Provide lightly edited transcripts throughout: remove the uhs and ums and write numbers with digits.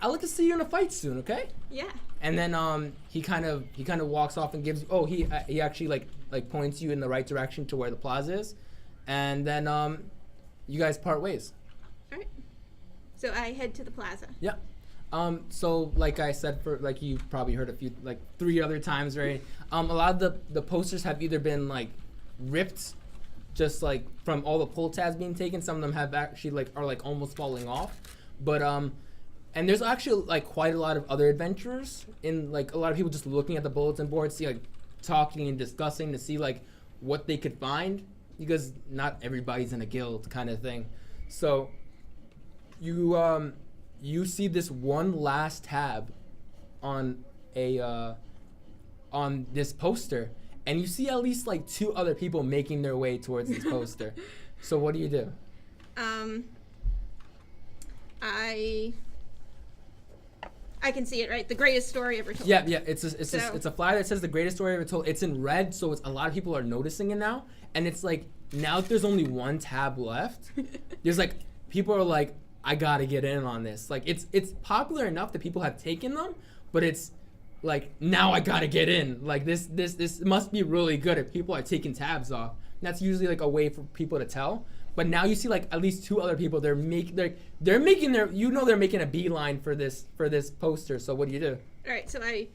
I'd like to see you in a fight soon, okay? Yeah. And then he kind of walks off and gives. Oh, he actually like points you in the right direction to where the plaza is, and then you guys part ways. All right. So I head to the plaza. Yeah. So like I said, for like you probably heard 3 other times, right? A lot of the posters have either been like ripped, just like from all the pull tabs being taken. Some of them have actually are almost falling off, but and there's actually like quite a lot of other adventurers in like a lot of people just looking at the bulletin board, see like talking and discussing to see like what they could find, because not everybody's in a guild kind of thing. So you see this one last tab on on this poster, and you see at least like 2 other people making their way towards this poster. So what do you do? I can see it, right? The greatest story ever told. Yeah. It's a flyer that says the greatest story ever told. It's in red, so a lot of people are noticing it now. And it's like now that there's only 1 tab left, there's like people are like, I gotta get in on this. Like it's popular enough that people have taken them, but it's like now I gotta get in. Like this must be really good if people are taking tabs off. And that's usually like a way for people to tell. But now you see like at least 2 other people. They're making their they're making a beeline for this poster. So what do you do? All right, so I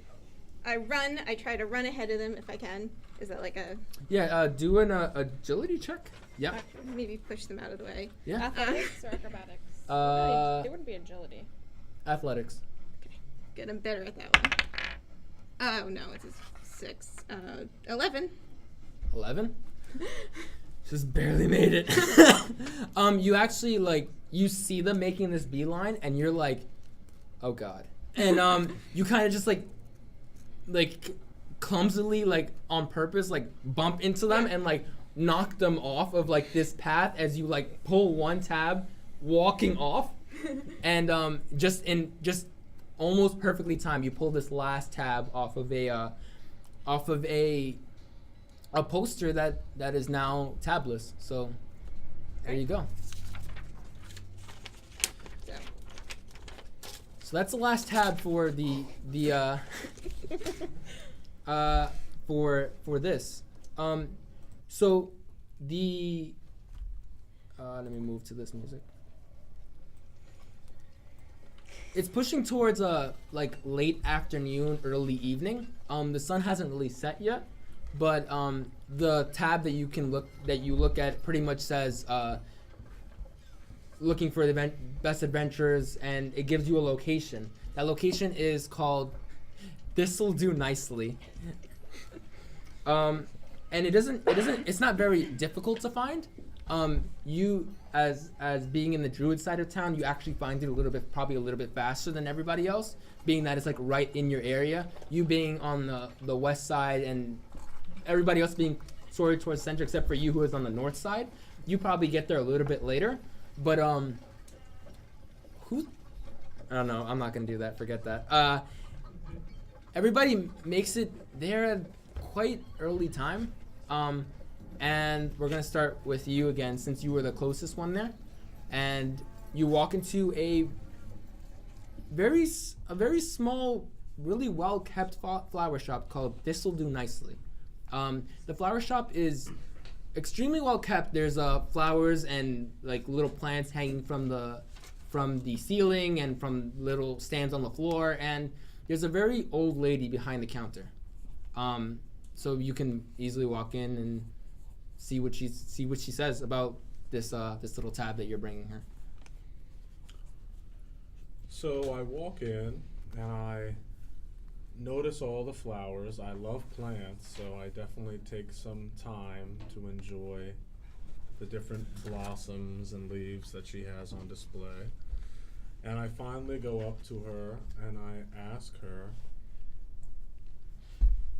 run. I try to run ahead of them if I can. Is that like a? Yeah, do an agility check. Yeah. Maybe push them out of the way. Yeah. Athletics or acrobatics? They wouldn't be agility. Athletics. Okay, good. I'm better at that one. Oh no, it's a 6. 11. 11. Just barely made it. You actually like you see them making this beeline, and you're like, oh god. And you kind of just like clumsily, like on purpose, like bump into them and like knock them off of like this path as you like pull 1 tab, walking off, and just almost perfectly timed, you pull this last tab off of a poster that is now tabless. So there you go. So that's the last tab for the for this. So the let me move to this music. It's pushing towards like late afternoon, early evening. The sun hasn't really set yet, but the tab that you look at pretty much says looking for the best adventurers, and it gives you a location. That location is called Thistle Do nicely. And it's not very difficult to find. You as being in the druid side of town, you actually find it probably a little bit faster than everybody else, being that it's like right in your area. You being on the west side and everybody else being sort of towards center, except for you who is on the north side. You probably get there a little bit later. But I don't know. I'm not gonna do that. Forget that. Everybody makes it there at quite early time. And we're gonna start with you again, since you were the closest one there. And you walk into a very small, really well kept flower shop called Thistle Do nicely. The flower shop is extremely well kept. There's flowers and like little plants hanging from the ceiling and from little stands on the floor, and there's a very old lady behind the counter. So you can easily walk in and see what she says about this little tab that you're bringing her. So I walk in and I notice all the flowers. I love plants, so I definitely take some time to enjoy the different blossoms and leaves that she has on display. And I finally go up to her and I ask her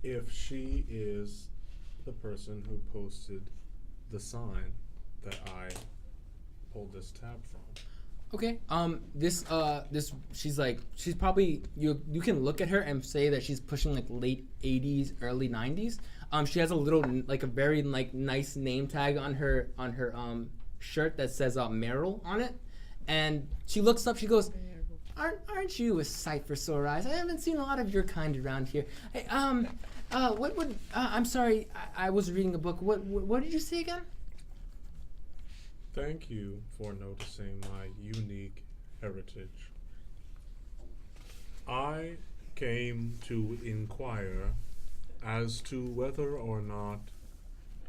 if she is the person who posted the sign that I pulled this tab from. Okay. This she's probably you can look at her and say that she's pushing like late 80s, early 90s. She has a little like a very like nice name tag on her shirt that says Meryl on it. And she looks up, she goes, aren't you a sight for sore eyes? I haven't seen a lot of your kind around here. Hey, what would I'm sorry, I was reading a book. What did you say again? Thank you for noticing my unique heritage. I came to inquire as to whether or not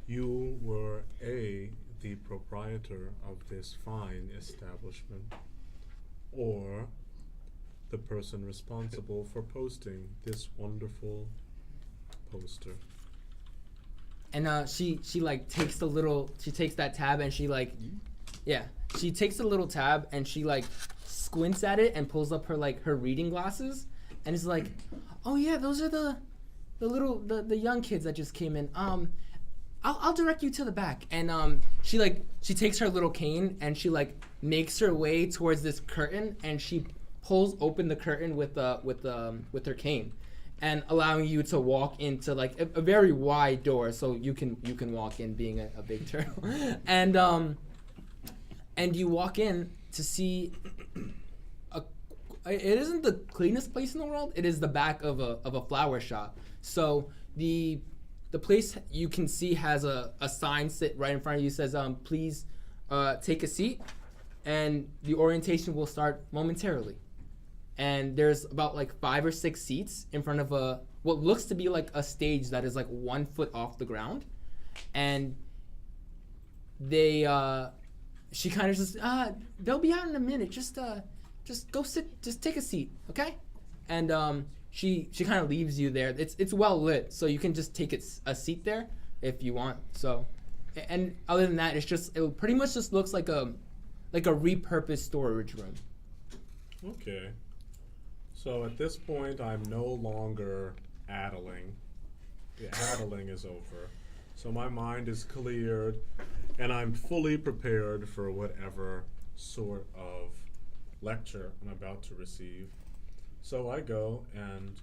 you were the proprietor of this fine establishment, or the person responsible for posting this wonderful poster. And she like takes that tab and she like, yeah, she takes the little tab and she like squints at it and pulls up her reading glasses and is like, oh yeah, those are the young kids that just came in. I'll direct you to the back. And she takes her little cane and she like makes her way towards this curtain and she pulls open the curtain with her cane, and allowing you to walk into like a very wide door so you can walk in being a big turtle. And you walk in to see it isn't the cleanest place in the world. It is the back of a flower shop. So the place you can see has a sign sit right in front of you, says please take a seat, and the orientation will start momentarily. And there's about like 5 or 6 seats in front of what looks to be like a stage that is like 1 foot off the ground. And she kind of just they'll be out in a minute. Just go sit. Just take a seat, okay? And she kind of leaves you there. It's well lit, so you can just take a seat there if you want. So, and other than that, it pretty much just looks like a repurposed storage room. Okay. So at this point, I'm no longer addling. The addling is over. So my mind is cleared, and I'm fully prepared for whatever sort of lecture I'm about to receive. So I go, and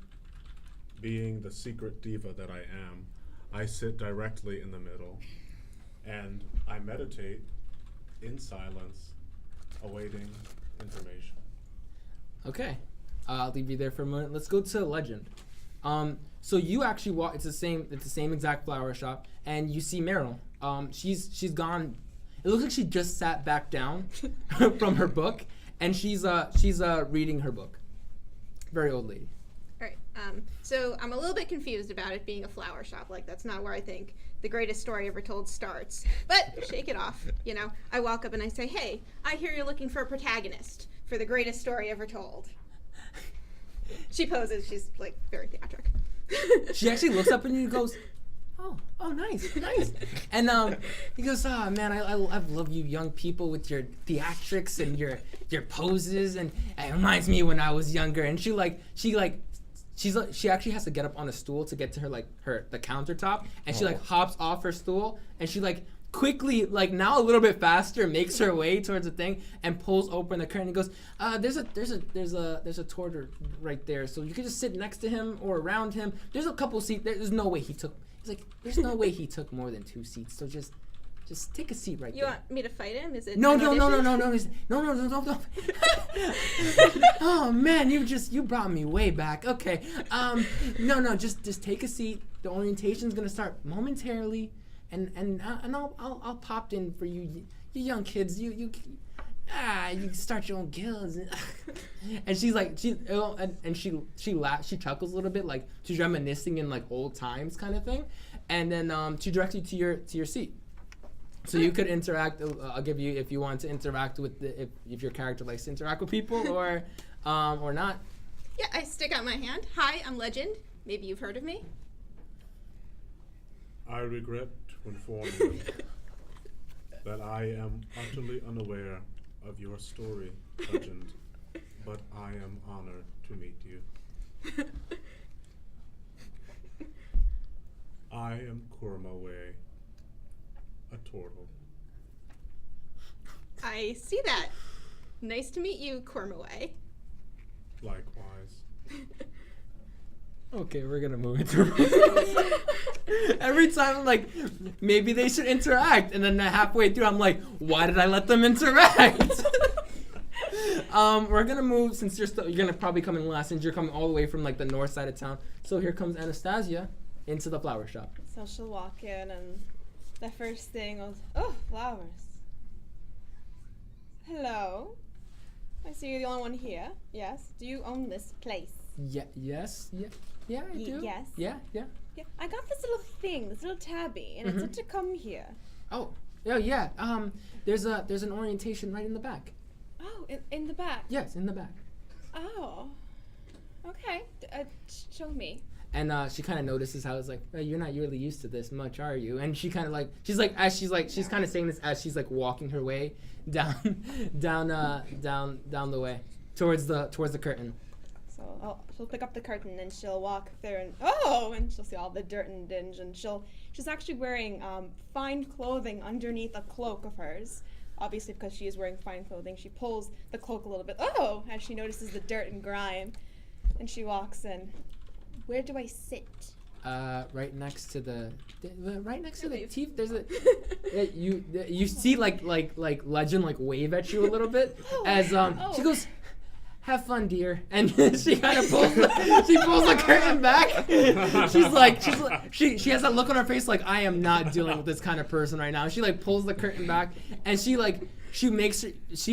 being the secret diva that I am, I sit directly in the middle, and I meditate in silence, awaiting information. Okay. I'll leave you there for a moment. Let's go to Legend. So you actually walk. It's the same exact flower shop, and you see Meryl. She's gone. It looks like she just sat back down from her book, and she's reading her book. Very old lady. All right. So I'm a little bit confused about it being a flower shop. Like, that's not where I think the greatest story ever told starts. But shake it off. You know, I walk up and I say, "Hey, I hear you're looking for a protagonist for the greatest story ever told." She poses. She's like very theatric. She actually looks up at you and goes, "Oh, nice." And he goes, "Oh man, I love you young people with your theatrics and your poses, and it reminds me when I was younger." And she actually has to get up on a stool to get to the countertop, and she like hops off her stool, and she like quickly, like now a little bit faster, makes her way towards the thing and pulls open the curtain and goes, there's a torter right there, so you can just sit next to him or around him. There's a couple seats. There's no way he took. He's like, there's no way he took more than 2 seats. So just take a seat right there. You want me to fight him? Is it No. Oh man, you brought me way back. Okay. No, just take a seat. The orientation's gonna start momentarily. And I'll pop in for you young kids. You start your own guilds. And she's like she laughs, she chuckles a little bit, like she's reminiscing in like old times kind of thing. And then she directs you to your seat. So you could interact. I'll give you, if you want to interact with if your character likes to interact with people or not. Yeah, I stick out my hand. Hi, I'm Legend. Maybe you've heard of me. I regret to inform you that I am utterly unaware of your story, Legend, but I am honored to meet you. I am Kurmawe, a turtle. I see that. Nice to meet you, Cormaway. Likewise. Okay, we're gonna move into every time I'm like, maybe they should interact, and then halfway through I'm like, why did I let them interact? We're gonna move since you're gonna probably come in last since you're coming all the way from like the north side of town. So here comes Anastasia into the flower shop. So she'll walk in and the first thing was, oh, flowers. Hello. I see you're the only one here. Yes. Do you own this place? Yeah. Yes. Yeah. Yeah. I do. Yes. Yeah. Yeah. Yeah. I got this little thing, this little tabby, and it said to come here. Oh. Oh yeah. There's an orientation right in the back. Oh, in the back. Yes, in the back. Oh. Okay. Show me. And she kind of notices how it's like, oh, you're not really used to this much, are you? And she kind of like, she's kind of saying this as she's like walking her way down the way towards the curtain. So she'll pick up the curtain and she'll walk there and and she'll see all the dirt and dinge, and she's actually wearing fine clothing underneath a cloak of hers. Obviously, because she is wearing fine clothing, she pulls the cloak a little bit. As she notices the dirt and grime, and she walks in. Where do I sit? Right next to the teeth. There's a you see like Legend like wave at you a little bit as she goes, "Have fun, dear," and she kind of pulls the curtain back. She has that look on her face like, I am not dealing with this kind of person right now. She like pulls the curtain back and she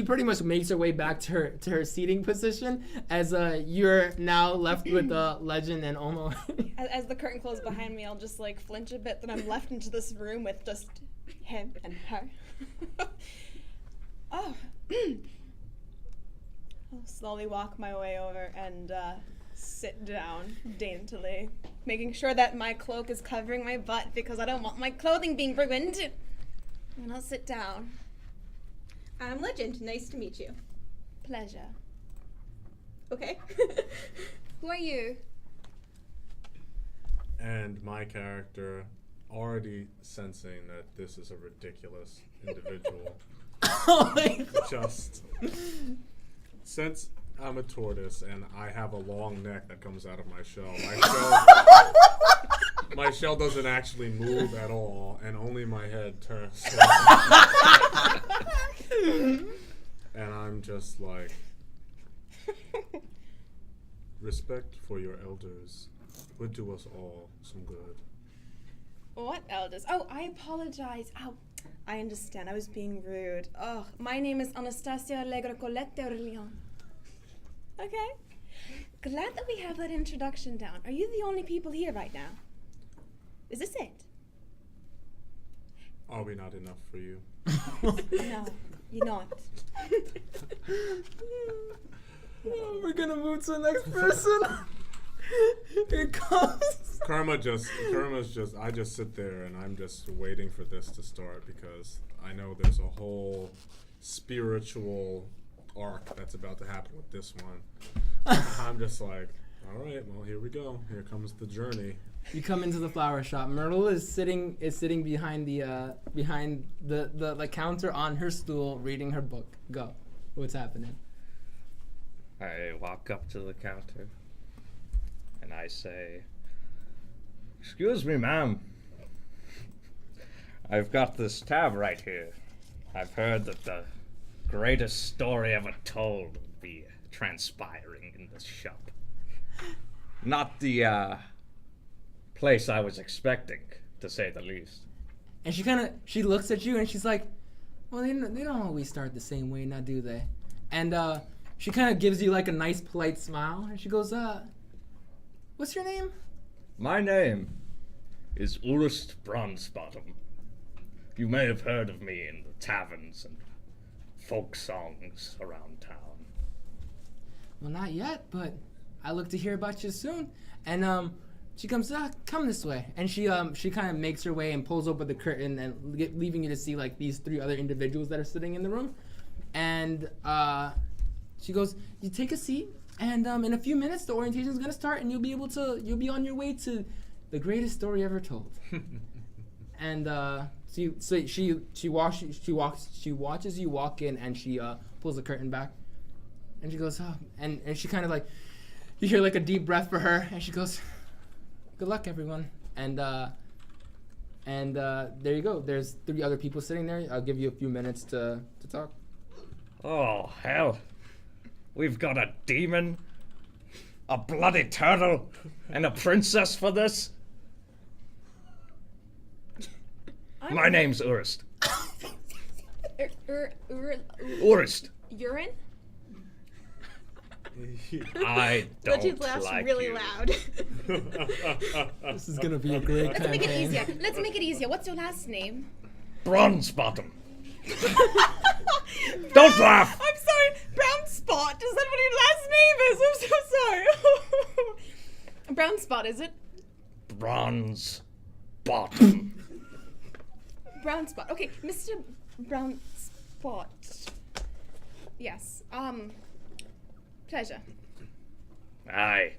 pretty much makes her way back to her seating position as you're now left with Legend and Omo. As the curtain closes behind me, I'll just like flinch a bit that I'm left into this room with just him and her. I'll slowly walk my way over and sit down daintily, making sure that my cloak is covering my butt because I don't want my clothing being ruined. And I'll sit down. I'm Legend. Nice to meet you. Pleasure. Okay. Who are you? And my character, already sensing that this is a ridiculous individual, Oh my God. just since I'm a tortoise and I have a long neck that comes out of my shell, my shell doesn't actually move at all, and only my head turns. And I'm just like, respect for your elders would do us all some good. What elders? Oh, I apologize. Oh, I understand. I was being rude. Oh, my name is Anastasia Allegra Colette Orleans. Okay. Glad that we have that introduction down. Are you the only people here right now? Is this it? Are we not enough for you? No, you're not. We're gonna move to the next person. Here comes. I just sit there and I'm just waiting for this to start because I know there's a whole spiritual arc that's about to happen with this one. I'm just like, all right, well, here we go. Here comes the journey. You come into the flower shop. Myrtle is sitting behind the counter on her stool reading her book. Go. What's happening? I walk up to the counter and I say, "Excuse me, ma'am. I've got this tab right here. I've heard that the greatest story ever told will be transpiring in this shop. Not the place I was expecting, to say the least." And she looks at you and she's like, "Well, they don't always start the same way, now do they?" And she kind of gives you like a nice polite smile and she goes, "What's your name?" My name is Urust Bronzebottom. You may have heard of me in the taverns and folk songs around town. "Well, not yet, but I look to hear about you soon." And she comes, "Come this way." And she kind of makes her way and pulls open the curtain and leaving you to see like these three other individuals that are sitting in the room. And she goes, "You take a seat, and in a few minutes the orientation is gonna start, and you'll be on your way to the greatest story ever told." And she watches you walk in, and she pulls the curtain back, and she goes, "Oh," and she kind of like, you hear like a deep breath for her, and she goes, "Good luck, everyone." And there you go. There's three other people sitting there. I'll give you a few minutes to talk. Oh, hell. We've got a demon, a bloody turtle, and a princess for this? My name's Urist. Urist. Urine? I don't Legend laughs like really you. loud. This is gonna be a great Let's make it campaign. easier. Let's make it easier. What's your last name? Bronze Bottom. Don't laugh! I'm sorry, Brown Spot. Is that what your last name is? I'm so sorry. Brown Spot, is it? Bronze Bottom. Brown Spot. Okay, Mr. Brown Spot. Yes. Pleasure. Aye.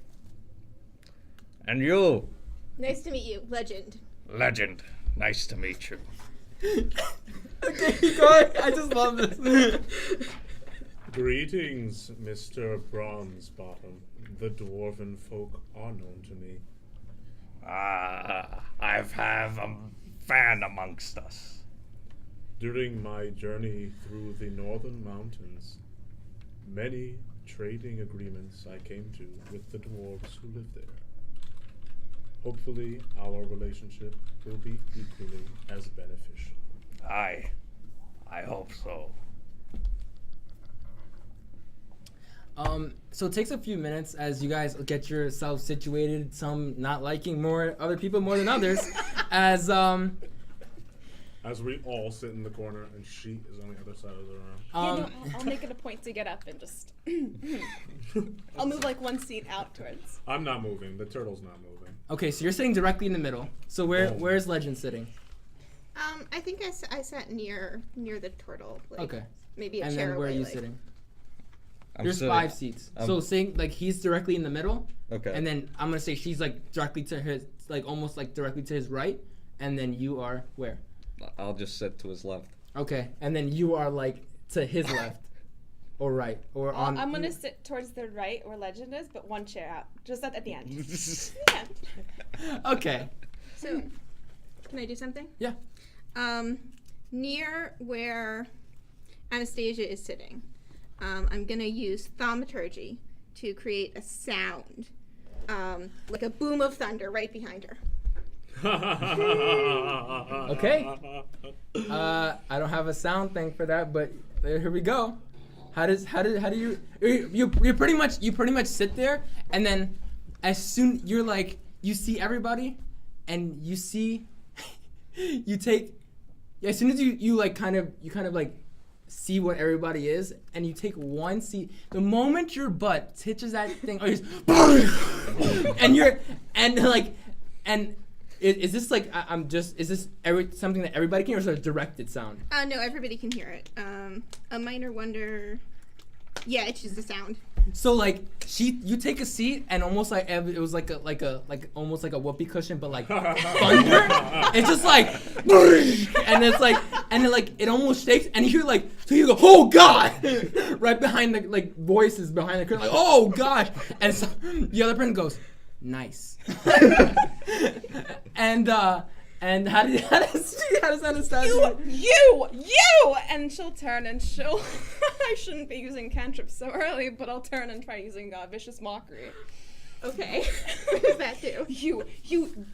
And you, Nice to meet you, Legend. legend. Nice to meet you. Okay, go ahead. I just love this. Greetings, Mr. Bronzebottom. The dwarven folk are known to me. I've have a fan amongst us. During my journey through the northern mountains, many trading agreements I came to with the dwarves who live there. Hopefully, our relationship will be equally as beneficial. I hope so. So it takes a few minutes as you guys get yourself situated, some not liking more other people more than others, as we all sit in the corner and she is on the other side of the room. I'll make it a point to get up and just. I'll move like one seat out towards. I'm not moving. The turtle's not moving. okay, so you're sitting directly in the middle. So where's Legend sitting? I think I sat near the turtle. Like, Okay. Maybe a And chair then where are away, you like- sitting? I'm There's sitting- 5 seats. So saying like he's directly in the middle, Okay. and then I'm gonna say she's like directly to his, like almost like directly to his right, and then you are where? I'll just sit to his left. Okay, and then you are like to his left, or right, or on. I'm gonna sit towards the right where Legend is, but one chair out, just at the end. Yeah. Okay. So, can I do something? Yeah. Near where Anastasia is sitting, I'm gonna use thaumaturgy to create a sound, like a boom of thunder right behind her. Okay. I don't have a sound thing for that, but here we go. How do you pretty much sit there, and then as soon you're like you see everybody, and you see you take as soon as you kind of like see what everybody is, and you take one seat. The moment your butt touches that thing, oh, is this like is this something that everybody can hear, or is it a directed sound? No, everybody can hear it. A minor wonder. Yeah, it's just a sound. So like you take a seat, and almost like it was like almost like a whoopee cushion, but like thunder. It's just like, and it's like, and it almost shakes, and you're like, so you go, oh god, right behind the like voices behind the curtain, like, oh gosh, and so the other person goes, nice. And how does Anastasia? You! And she'll turn and she'll. I shouldn't be using cantrips so early, but I'll turn and try using vicious mockery. Okay. What does that do? You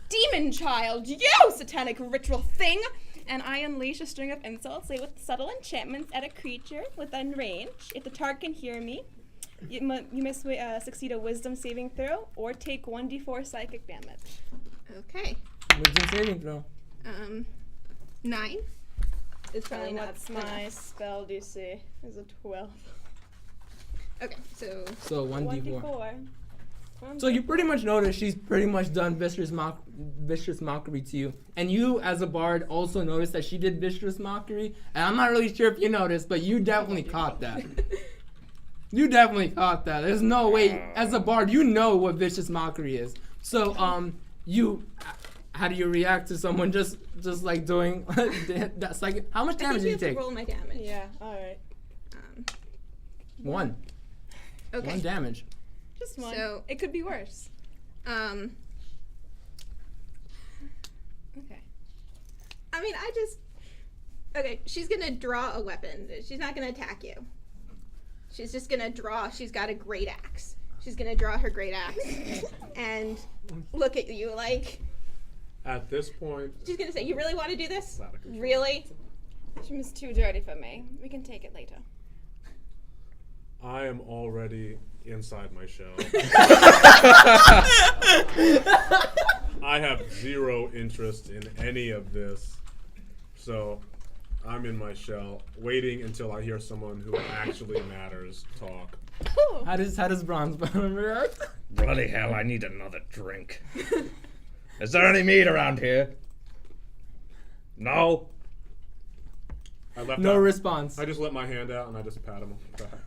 demon child! You satanic ritual thing! And I unleash a string of insults, say with subtle enchantments at a creature within range. If the target can hear me, you must succeed a wisdom saving throw or take 1d4 psychic damage. Okay. Wisdom saving throw. 9. It's probably not. What's my spell DC? Is a 12. Okay, so. So 1d4. 1d4. So you pretty much notice she's pretty much done vicious mockery to you, and you as a bard also noticed that she did vicious mockery. And I'm not really sure if you noticed, but you definitely caught that. You definitely caught that. There's no way, as a bard, you know what vicious mockery is. So how do you react to someone just like doing that's like how much damage did you have to take? roll my damage. Yeah, alright. 1. Okay. 1 damage. Just one. So- it could be worse. Okay. I mean, okay, she's gonna draw a weapon. She's not gonna attack you. she's just gonna draw. She's got a great axe. She's gonna draw her great axe and look at you like. At this point, She's gonna say, "You really want to do this? Out of control. Really?" Seems too dirty for me. We can take it later. I am already inside my shell. I have zero interest in any of this. So I'm in my shell, waiting until I hear someone who actually matters talk. How does Bronze Bottom react? Bloody hell, I need another drink. Is there any meat around here? No? I left No out- response. I just let my hand out and I just pat him on the back.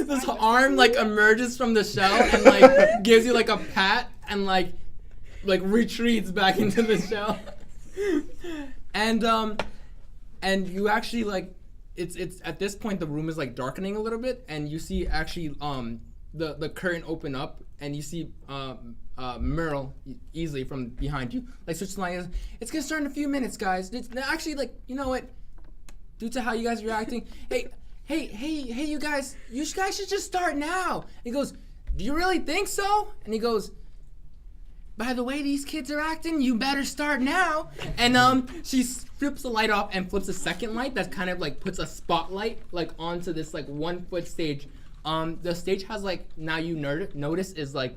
This arm like emerges from the shell and like gives you like a pat and like retreats back into the shell. And you actually like it's at this point the room is like darkening a little bit and you see actually the curtain open up and you see Merle easily from behind you like switch the line. It's gonna start in a few minutes, guys. It's actually like, you know what? Due to how you guys are reacting, hey, you guys should just start now. And he goes, do you really think so? And he goes, by the way these kids are acting, you better start now. And she flips the light off and flips a second light that kind of like puts a spotlight like onto this like 1 foot stage. The stage has like, now you notice is like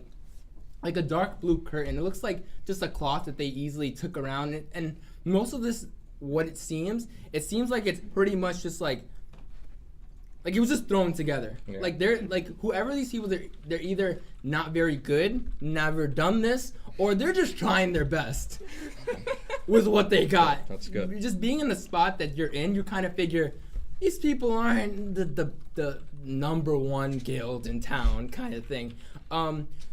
a dark blue curtain. It looks like just a cloth that they easily took around it. And most of this, what it seems like it's pretty much just like it was just thrown together. Yeah. Like they're like whoever these people they're either not very good, never done this, or they're just trying their best with what they got. That's good. Just being in the spot that you're in, you kind of figure these people aren't the number one guild in town kind of thing.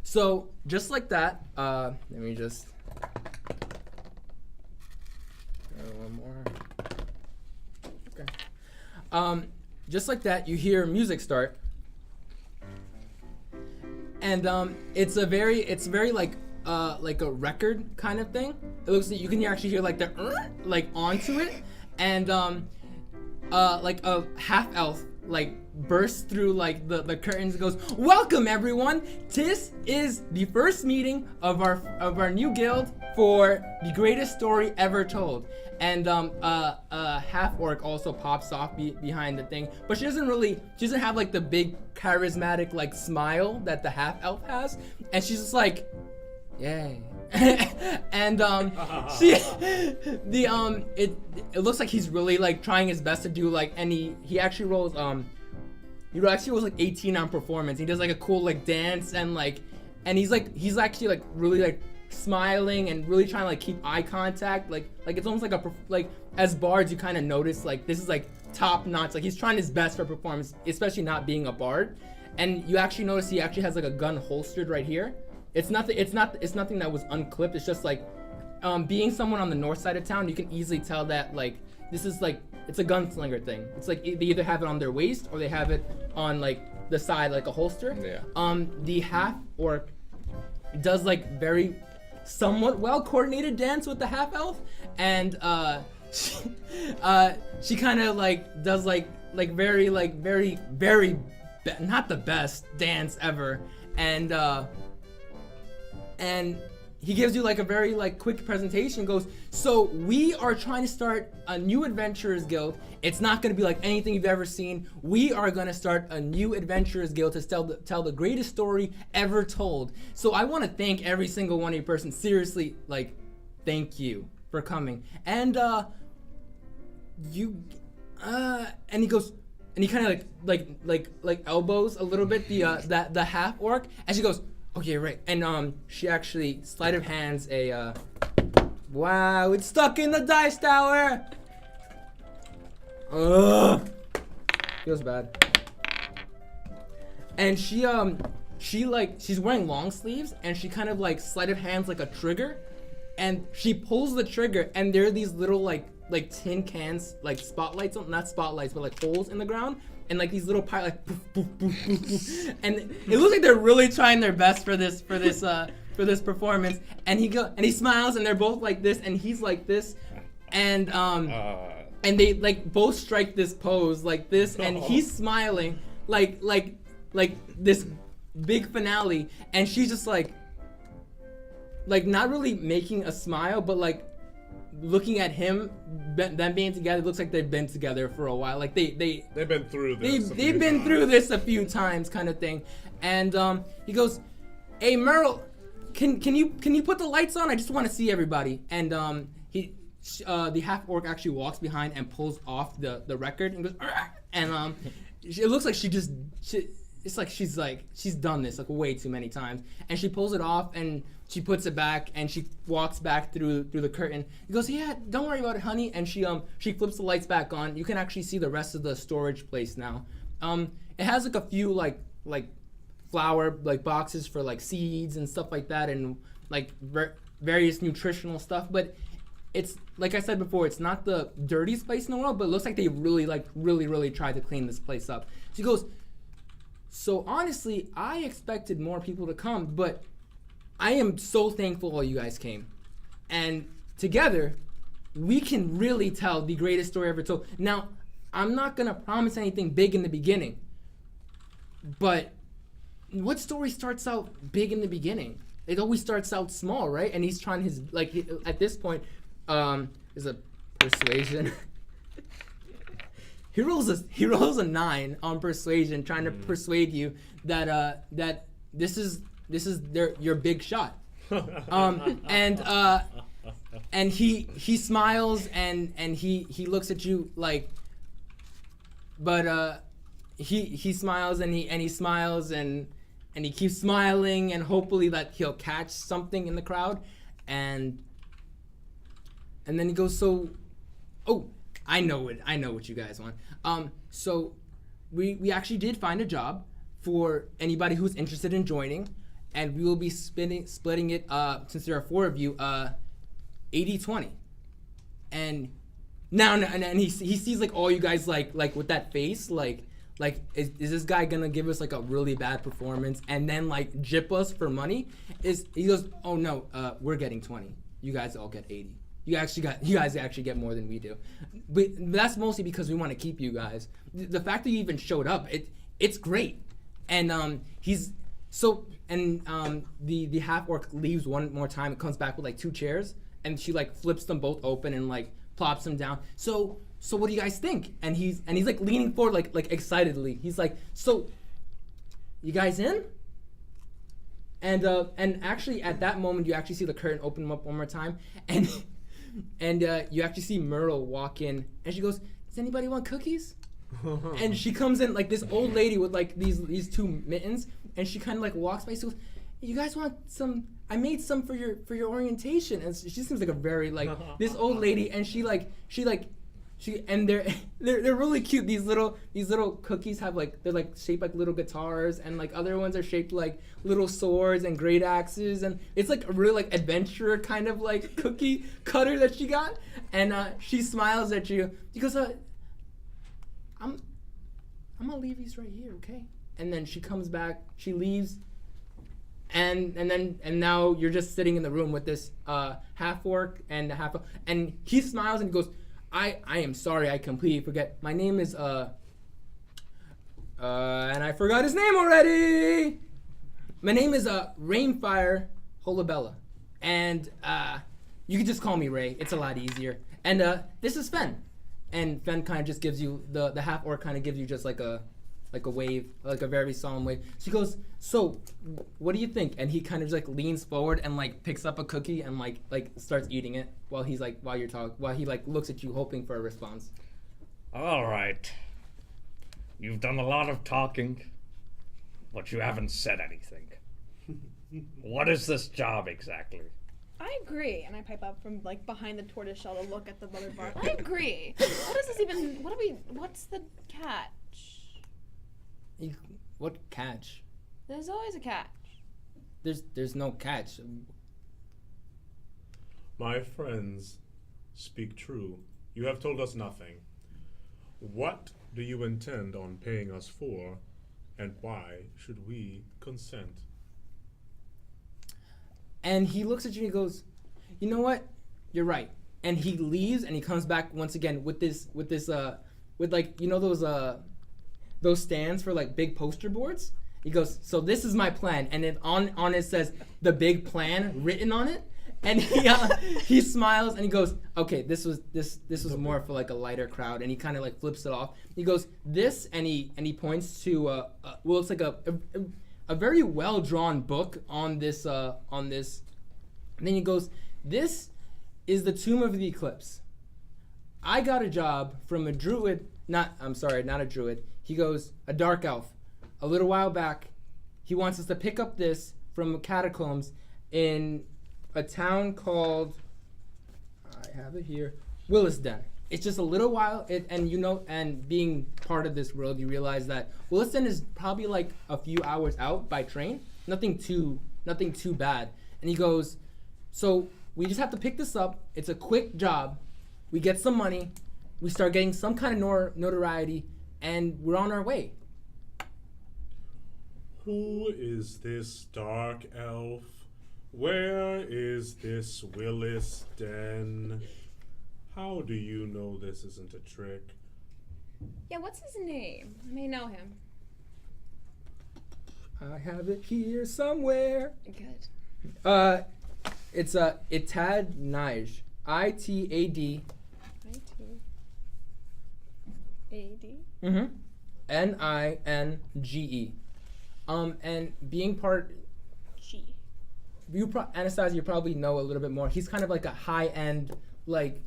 So just like that, let me just one more. Okay. Just like that, you hear music start, and it's very like a record kind of thing. It looks like you can actually hear like the like onto it, and like a half elf like bursts through like the curtains and goes, "Welcome everyone! This is the first meeting of our new guild for the greatest story ever told." And half orc also pops off behind the thing, but she doesn't have like the big charismatic like smile that the half elf has, and she's just like, yay. And it looks like he's really like trying his best to do like, and he actually rolls like 18 on performance. He does like a cool like dance and he's actually like really like smiling and really trying to like keep eye contact. Like it's almost like as bards you kind of notice like this is like top notch. Like he's trying his best for performance, especially not being a bard. And you actually notice he actually has like a gun holstered right here. It's nothing that was unclipped. It's just like being someone on the north side of town, you can easily tell that like this is like it's a gunslinger thing. It's like they either have it on their waist or they have it on like the side like a holster. Yeah. The half orc does like very somewhat well coordinated dance with the half elf, and she kind of like does like very not the best dance ever, and he gives you like a very like quick presentation. Goes, so we are trying to start a new adventurers guild. It's not going to be like anything you've ever seen. We are going to start a new adventurers guild to tell the greatest story ever told. So I want to thank every single one of you person. Seriously, like, thank you for coming. And and he goes, and he kind of like elbows a little bit the half orc, and she goes, okay, right. And she actually sleight of hands a wow, it's stuck in the dice tower. Ugh, feels bad. And she's wearing long sleeves, and she kind of like sleight of hands like a trigger, and she pulls the trigger, and there are these little like tin cans, like spotlights, not spotlights, but like holes in the ground. And like these little pipes, like poof, poof, poof, poof, poof. And it looks like they're really trying their best for this performance. And he smiles, and they're both like this, and he's like this, and and they like both strike this pose like this, and he's smiling like this big finale, and she's just like not really making a smile, but like looking at him, them being together. It looks like they've been together for a while. Like they've been through this. They've been through this a few times, kind of thing. And he goes, "Hey Merle, can you put the lights on? I just want to see everybody." And the half orc actually walks behind and pulls off the record and goes, "Argh!" And it looks like it's like she's done this like way too many times, and she pulls it off and she puts it back and she walks back through the curtain. He goes, "Yeah, don't worry about it, honey." And she flips the lights back on. You can actually see the rest of the storage place now. It has like a few like flower like boxes for like seeds and stuff like that, and like various nutritional stuff. But it's like I said before, it's not the dirtiest place in the world, but it looks like they really tried to clean this place up. So he goes, "So honestly, I expected more people to come, but I am so thankful all you guys came. And together, we can really tell the greatest story ever told." Now, I'm not going to promise anything big in the beginning, but what story starts out big in the beginning? It always starts out small, right? And he's trying his, like, at this point, is a persuasion. He rolls a 9 on persuasion, trying to persuade you that this is your big shot. And he smiles and he looks at you like, but he smiles and he smiles and he keeps smiling, and hopefully that he'll catch something in the crowd, and then he goes, "So, oh, I know what you guys want. So we actually did find a job for anybody who's interested in joining, and we will be splitting it, since there are 4 of you, 80-20. And now, and he sees like all you guys like with that face, like is this guy gonna give us like a really bad performance and then like jip us for money? He goes, "Oh no, we're getting 20. You guys all get 80. You guys actually get more than we do." But that's mostly because we want to keep you guys. The fact that you even showed up, it's great. And the half orc leaves one more time and comes back with like 2 chairs, and she like flips them both open and like plops them down. So what do you guys think? And he's like leaning forward like excitedly. He's like, "So you guys in?" And actually at that moment you actually see the curtain open up one more time, and you actually see Myrtle walk in, and she goes, "Does anybody want cookies?" And she comes in like this old lady with like these 2 mittens, and she kind of like walks by. She goes, "You guys want some? I made some for your orientation." And she seems like a very like this old lady, and she and they're really cute. These little cookies have like, they're like shaped like little guitars, and like other ones are shaped like little swords and great axes, and it's like a real like adventurer kind of like cookie cutter that she got. And she smiles at you. She goes, I'm gonna leave these right here, okay?" And then she comes back, she leaves, and now you're just sitting in the room with this half orc and and he smiles and he goes, I am sorry, I completely forget. My name is and I forgot his name already. My name is Rainfire Holabella, and you can just call me Ray. It's a lot easier. And this is Fen, and Fen kind of just gives you the half orc kind of gives you just like a wave, like a very solemn wave. She goes, "So, what do you think?" And he kind of just like leans forward and like picks up a cookie and like starts eating it while he like looks at you hoping for a response. "All right. You've done a lot of talking, but you haven't said anything. What is this job exactly?" I agree, and I pipe up from like behind the tortoise shell to look at the mother bar. I agree. What is this even? What's the catch? What catch? There's always a catch. There's no catch. My friends, speak true. You have told us nothing. What do you intend on paying us for, and why should we consent? And he looks at you and he goes, "You know what? You're right. and he leaves and he comes back once again with like, you know, those stands for like big poster boards. He goes, so this is my plan, and then on it says the big plan written on it, and he smiles and he goes, okay, this was more for like a lighter crowd, and he kind of like flips it off. He goes, this, and he points to well, it's like a very well drawn book on this, and then he goes, this is the Tomb of the Eclipse. I got a job from a druid, not a druid. He goes, a dark elf. A little while back, he wants us to pick up this from catacombs in a town called, I have it here, Willisden. It's just a little while, and being part of this world, you realize that Willisden is probably like a few hours out by train. Nothing too bad. And he goes, so we just have to pick this up. It's a quick job. We get some money. We start getting some kind of notoriety, and we're on our way. Who is this dark elf? Where is this Willis den? How do you know this isn't a trick? Yeah, what's his name? I may know him. I have it here somewhere. Good. It's Itad Nige. ITAD. ITAD. NINGE. And being part, G. Anastasia, you probably know a little bit more. He's kind of like a high-end, like,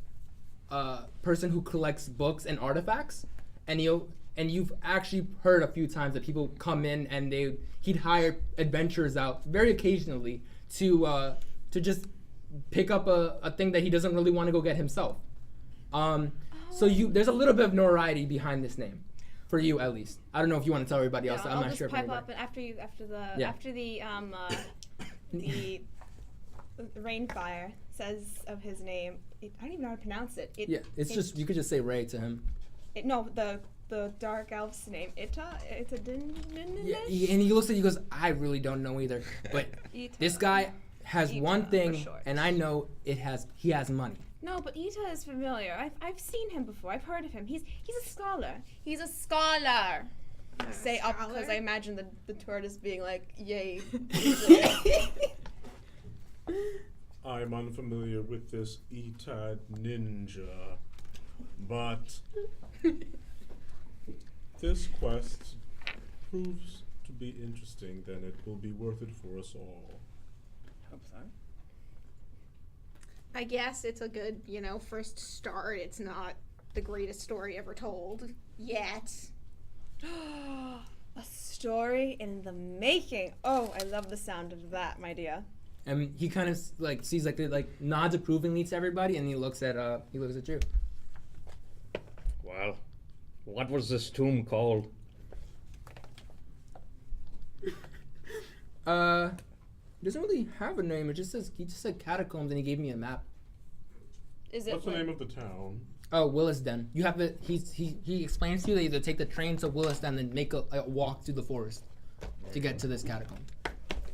person who collects books and artifacts, and you've actually heard a few times that people come in and he'd hire adventurers out very occasionally to just pick up a thing that he doesn't really want to go get himself. So there's a little bit of notoriety behind this name. For you, at least. I don't know if you want to tell everybody else. I'm not sure. I'll just pipe up after the Rainfire says of his name. I don't even know how to pronounce it. It's just you could just say Ray to him. The dark elf's name. It's a and he looks at you, goes, I really don't know either. But this guy has one thing, and I know he has money. No, but Ita is familiar. I've seen him before. I've heard of him. He's a scholar. He's a scholar. Say up because I imagine the tortoise being like, yay. I'm unfamiliar with this Etad ninja, but this quest proves to be interesting, then it will be worth it for us all. Hope so. I guess it's a good, first start. It's not the greatest story ever told yet. A story in the making. Oh, I love the sound of that, my dear. And he kind of like sees like nods approvingly to everybody, and he looks at you. Well, what was this tomb called? Doesn't really have a name. He just said catacombs, and he gave me a map. What's the name of the town? Oh, Willisden. You have to. He explains to you that you have to take the train to Willisden and then make a walk through the forest to get to this catacomb.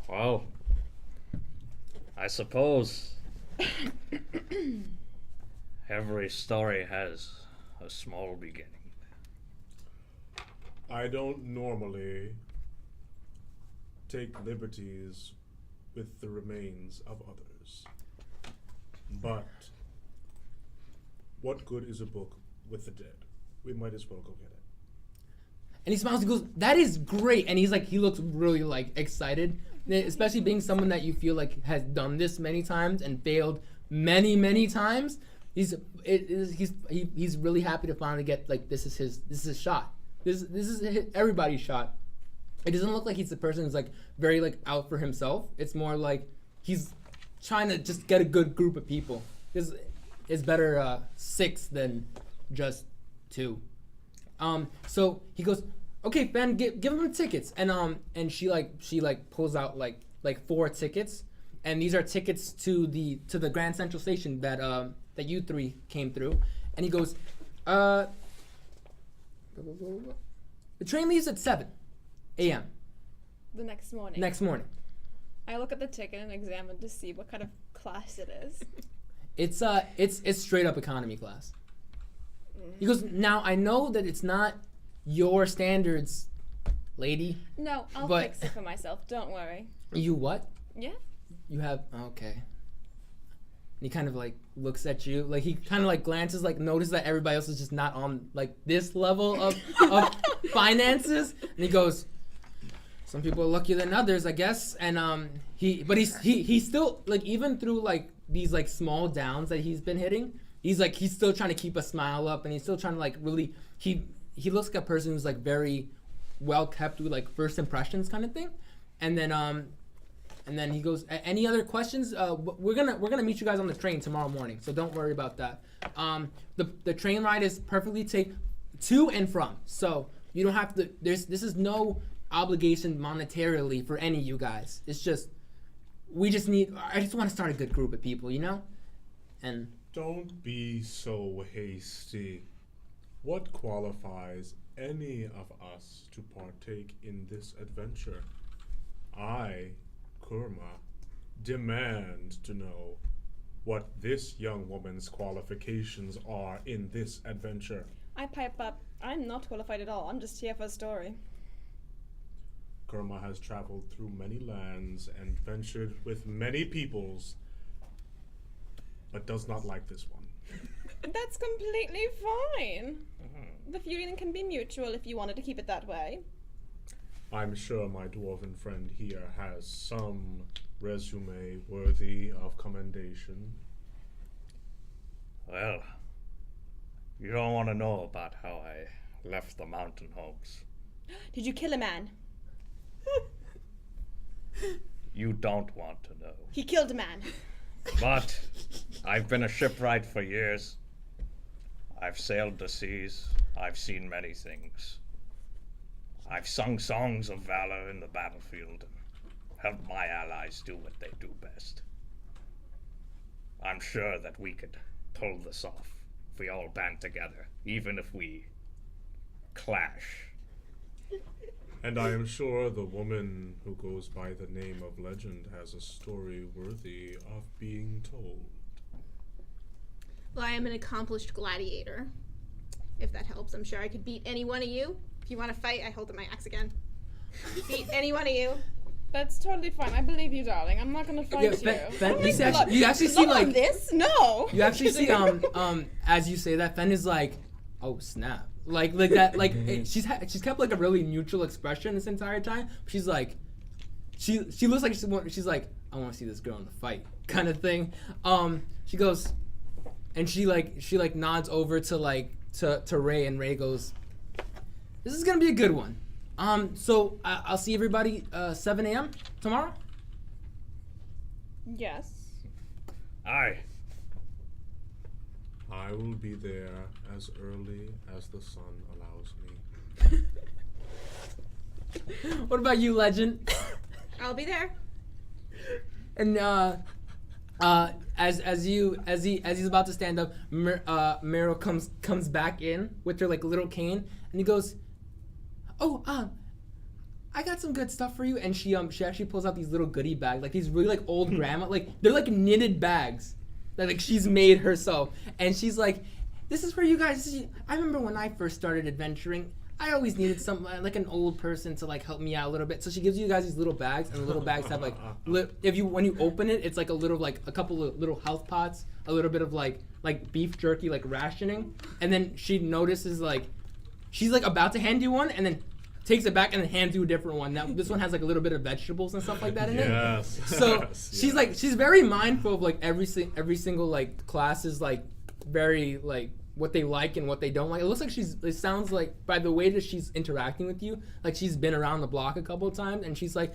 Well, I suppose every story has a small beginning. I don't normally take liberties with the remains of others, but what good is a book with the dead? We might as well go get it. And he smiles and goes, that is great. And he looks really like excited, especially being someone that you feel like has done this many times and failed many, many times. He's really happy to finally get like, this is his shot. This is everybody's shot. It doesn't look like he's the person who's like very like out for himself. It's more like he's trying to just get a good group of people. It's better 6 than just 2. So he goes, okay, Ben, give him tickets, and she pulls out like 4 tickets, and these are tickets to the Grand Central Station that you 3 came through, and he goes, the train leaves at 7 a.m. The next morning. Next morning. I look at the ticket and examine to see what kind of class it is. It's straight up economy class. He goes, now I know that it's not your standards, lady. No, I'll But- fix it for myself. Don't worry. You what? Yeah. You have okay. And he kind of like looks at you, like he kind of like glances, like notices that everybody else is just not on like this level of finances, and he goes, "Some people are luckier than others, I guess." And he's still like, even through like these like small downs that he's been hitting, he's still trying to keep a smile up, and he's still trying to like really he looks like a person who's like very well kept with like first impressions kind of thing, and then he goes, any other questions? We're gonna meet you guys on the train tomorrow morning, so don't worry about that. The train ride is perfectly take to and from, so you don't have to. This is no obligation monetarily for any of you guys. It's just I just want to start a good group of people, you know. And Don't be so hasty. What qualifies any of us to partake in this adventure? I, Kurma, demand to know what this young woman's qualifications are in this adventure. I pipe up. I'm not qualified at all. I'm just here for a story. Kurma has traveled through many lands and ventured with many peoples, but does not like this one. That's completely fine. The feuding can be mutual if you wanted to keep it that way. I'm sure my dwarven friend here has some resume worthy of commendation. Well, you don't want to know about how I left the mountain homes. Did you kill a man? You don't want to know. He killed a man. But I've been a shipwright for years. I've sailed the seas. I've seen many things. I've sung songs of valor in the battlefield and helped my allies do what they do best. I'm sure that we could pull this off if we all band together, even if we clash. And I am sure the woman who goes by the name of Legend has a story worthy of being told. Well, I am an accomplished gladiator. If that helps, I'm sure I could beat any one of you. If you want to fight, I hold up my axe again. Beat any one of you. That's totally fine. I believe you, darling. I'm not gonna fight you. Fen, Oh my you God. you actually see Not on like this? No. you actually see as you say that, Fen is like, oh snap, like that, like she's kept like a really neutral expression this entire time. She's like, she looks like she's like, I want to see this girl in the fight kind of thing. She goes, and she nods over to Ray, and Ray goes, this is gonna be a good one. So I'll see everybody 7 a.m. tomorrow. Yes. Aye. I will be there as early as the sun allows me. What about you, Legend? I'll be there. And as he's about to stand up, Meryl comes back in with her like little cane, and he goes, "Oh, I got some good stuff for you." And she actually pulls out these little goodie bags, like these really like old grandma, like they're like knitted bags that like she's made herself, and she's like, "This is for you guys. I remember when I first started adventuring, I always needed some like an old person to like help me out a little bit." So she gives you guys these little bags, and the little bags have like when you open it, it's like a little like a couple of little health pots, a little bit of like beef jerky, like rationing, and then she notices like she's like about to hand you one, and then takes it back and then hands you a different one. Now this one has like a little bit of vegetables and stuff like that in it. Yes. So yes, she's like she's very mindful of like every single like class is like very like what they like and what they don't like. It looks like it sounds like by the way that she's interacting with you, like she's been around the block a couple of times, and she's like,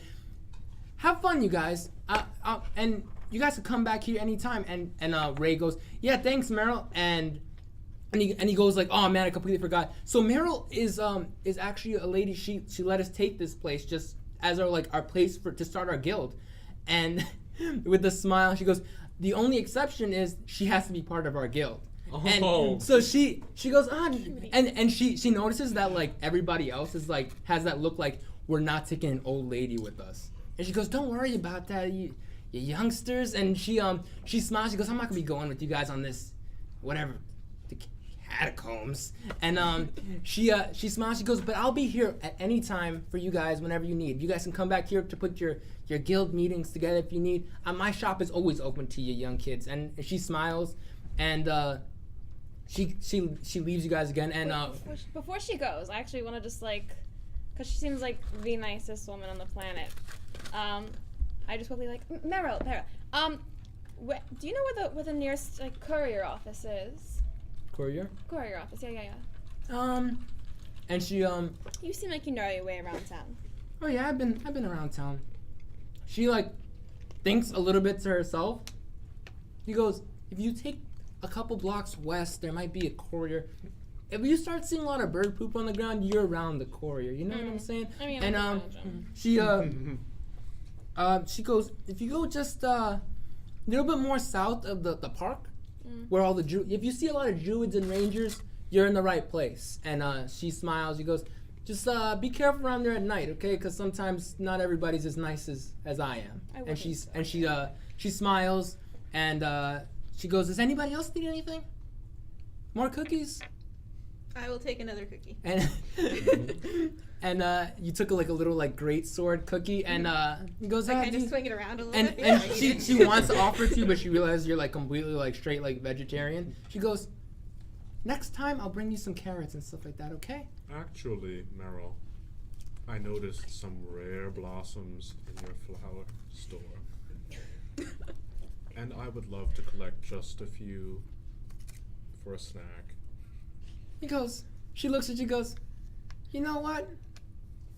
have fun, you guys. And you guys can come back here anytime. And Ray goes, yeah, thanks, Meryl. And he goes like, oh man, I completely forgot. So Meryl is actually a lady. She let us take this place just as our place to start our guild. And with a smile, she goes, the only exception is she has to be part of our guild. Oh. And so she goes on, and she notices that like everybody else is like has that look like we're not taking an old lady with us. And she goes, don't worry about that. You you youngsters, and she smiles. She goes, I'm not gonna be going with you guys on this, whatever, the catacombs. And she smiles. She goes, but I'll be here at any time for you guys whenever you need. You guys can come back here to put your guild meetings together if you need. My shop is always open to you young kids. And she smiles, and she leaves you guys again. And Before she goes, I actually want to just because she seems like the nicest woman on the planet. I just quickly Meryl. Do you know where the nearest courier office is? Courier? Courier office, yeah. And she You seem like you know your way around town. Oh yeah, I've been around town. She thinks a little bit to herself. She goes, if you take a couple blocks west, there might be a courier. If you start seeing a lot of bird poop on the ground, you're around the courier. You know what I'm saying? I mean, and she goes, if you go just a little bit more south of the park, where all the if you see a lot of druids and rangers, you're in the right place. And she smiles. She goes, just be careful around there at night, okay? Because sometimes not everybody's as nice as I am. And she smiles, and she goes, does anybody else need anything? More cookies? I will take another cookie. And and you took a little great sword cookie, and he goes, I kind of swing it around a little and bit. and she wants to offer to you, but she realizes you're completely straight vegetarian. She goes, next time I'll bring you some carrots and stuff like that, okay? Actually, Meryl, I noticed some rare blossoms in your flower store. And I would love to collect just a few for a snack. She looks at you, goes, you know what?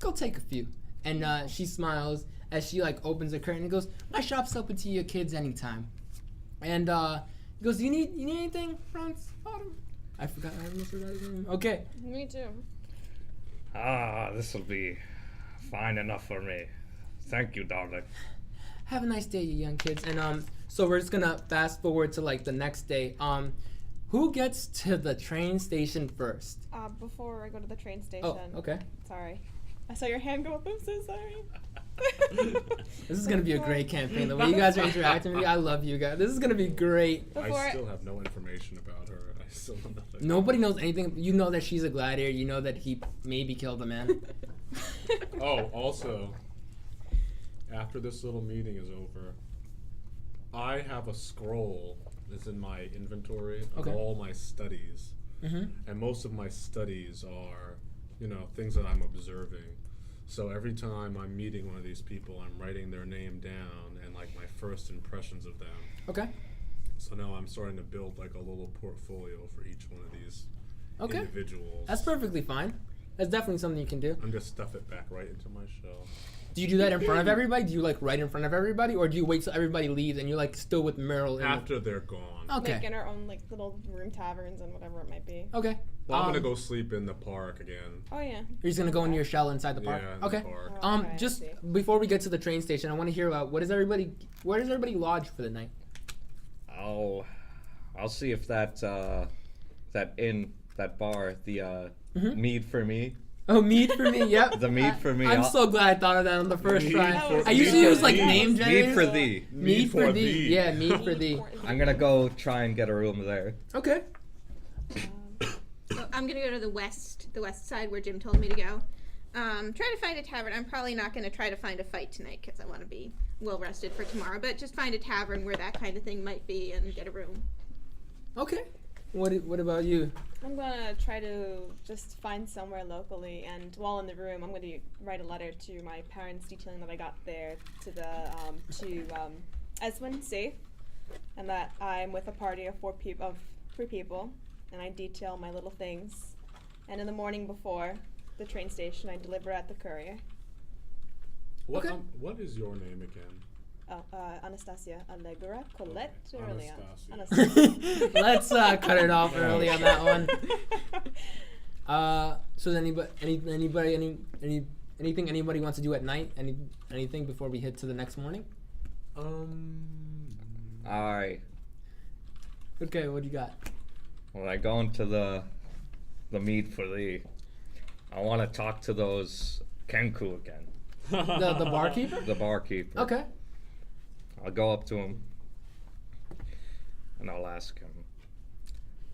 Go take a few. And she smiles as she opens the curtain and goes, my shop's open to your kids anytime. And he goes, you need anything, Franz? I forgot I almost forgot his name. Okay. Me too. This will be fine enough for me. Thank you, darling. Have a nice day, you young kids. And so we're just gonna fast forward to the next day. Who gets to the train station first? Before I go to the train station. Oh, okay. Sorry. I saw your hand go up. I'm so sorry. This is gonna be a great campaign. The way you guys are interacting with me, I love you guys. This is gonna be great. I still have no information about her. I still know nothing. Nobody knows anything. You know that she's a gladiator. You know that he maybe killed a man. Oh, also, after this little meeting is over, I have a scroll that's in my inventory of all my studies. And most of my studies are, things that I'm observing. So every time I'm meeting one of these people, I'm writing their name down and my first impressions of them. Okay. So now I'm starting to build a little portfolio for each one of these individuals. That's perfectly fine. That's definitely something you can do. I'm just stuff it back right into my shell. Do you do that in front of everybody? Do you write in front of everybody, or do you wait till everybody leaves and you're still with Meryl? After they're gone. Okay. In our own little room taverns and whatever it might be. Okay. Well, I'm gonna go sleep in the park again. Oh yeah. You're just gonna go into your shell inside the park. Yeah, in okay. the park. Oh, okay, Just I see. before we get to the train station, I want to hear about where does everybody lodge for the night? I'll see if that bar, the mead for me. Oh, mead for me. Yep. The mead for me. I'm so glad I thought of that on the first Mead try. for- I usually mead use for thee. name generators. Mead for thee. Mead for thee. Yeah, mead for thee. I'm gonna go try and get a room there. Okay. So I'm gonna go to the west side where Jim told me to go. Try to find a tavern. I'm probably not gonna try to find a fight tonight because I want to be well rested for tomorrow. But just find a tavern where that kind of thing might be and get a room. Okay. What about you? I'm gonna try to just find somewhere locally, and while in the room, I'm gonna write a letter to my parents detailing that I got there to Eswin safe, and that I'm with a party of three people, and I detail my little things. And in the morning before the train station, I deliver at the courier. What, Okay. What is your name again? Oh, Anastasia Allegra Colette early on. Anastasia. Let's cut it off early on that one. So does anything anybody wants to do at night? Anything before we hit to the next morning? Alright. Okay, what do you got? When I go into the mead for thee, I want to talk to those Kenku again. The barkeeper? The barkeeper. Okay. I'll go up to him and I'll ask him,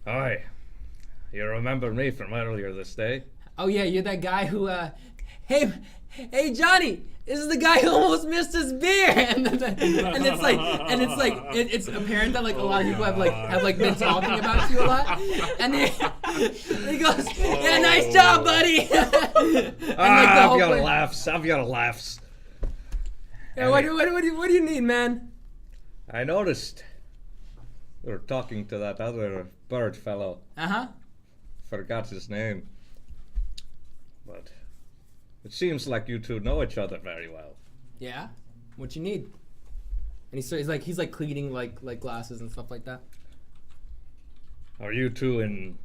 "Hi, you remember me from earlier this day?" Oh yeah, you're that guy who hey Johnny, this is the guy who almost missed his beer. And it's apparent that like a lot of people have been talking about you a lot. And he goes, "Yeah, nice job, buddy." I've got laughs. Yeah, what do you need, man? I noticed we were talking to that other bird fellow. Forgot his name. But it seems like you two know each other very well. Yeah? What you need? And he's cleaning like glasses and stuff like that. Are you two in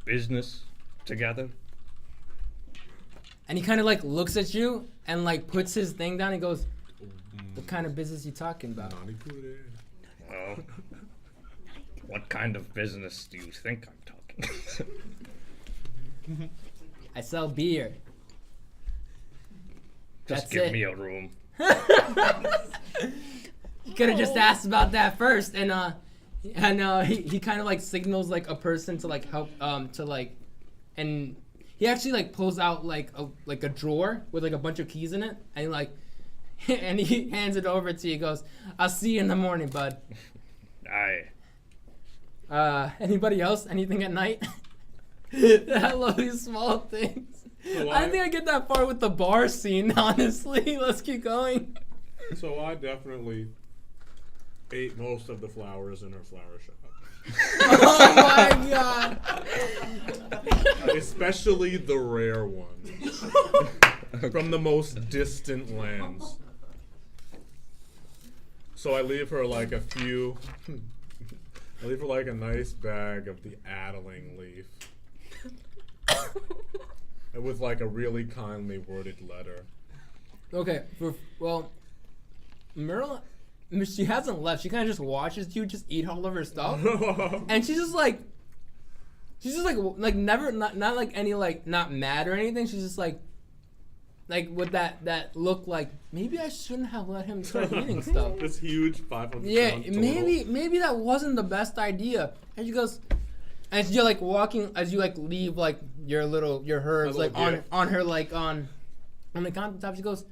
business together? And he kind of like looks at you and like puts his thing down and goes, "What kind of business you talking about?" Oh. What kind of business do you think I'm talking? I sell beer. Just That's give it. me a room. You could have just asked about that first, and he kind of like signals like a person to like help to like, and he actually like pulls out like a drawer with like a bunch of keys in it, and and he hands it over to you. He goes, "I'll see you in the morning, bud." Aye. Anybody else? Anything at night? I love these small things. So I think I get that far with the bar scene, honestly. Let's keep going. So I definitely ate most of the flowers in her flower shop. Oh my god. Especially the rare ones. From the most distant lands. So I leave her like a nice bag of the addling leaf. With like a really kindly worded letter. Okay, Merle, she hasn't left. She kind of just watches you just eat all of her stuff, and she's just like never, not like any like not mad or anything. She's just like with that look like maybe I shouldn't have let him start eating stuff. This huge 500 Yeah, pound total. maybe that wasn't the best idea. And she goes, as you're like walking, as you like leave like your herbs like on her like on the countertop, she goes,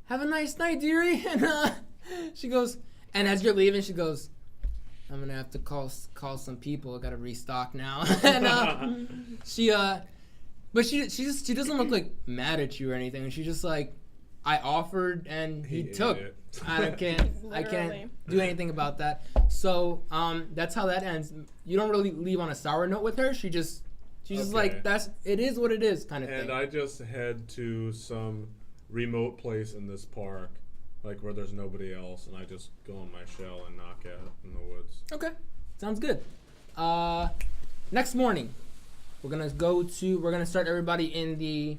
"Have a nice night, dearie." And she goes, and as you're leaving, she goes, "I'm gonna have to call some people. I gotta restock now." And but she doesn't look like mad at you or anything. And she's just like, "I offered and he took. I can't do anything about that." So that's how that ends. You don't really leave on a sour note with her. She's just like, it is what it is kind of thing. And I just head to some remote place in this park, like where there's nobody else, and I just go in my shell and knock at it in the woods. Okay, sounds good. Next morning, we're gonna start everybody in the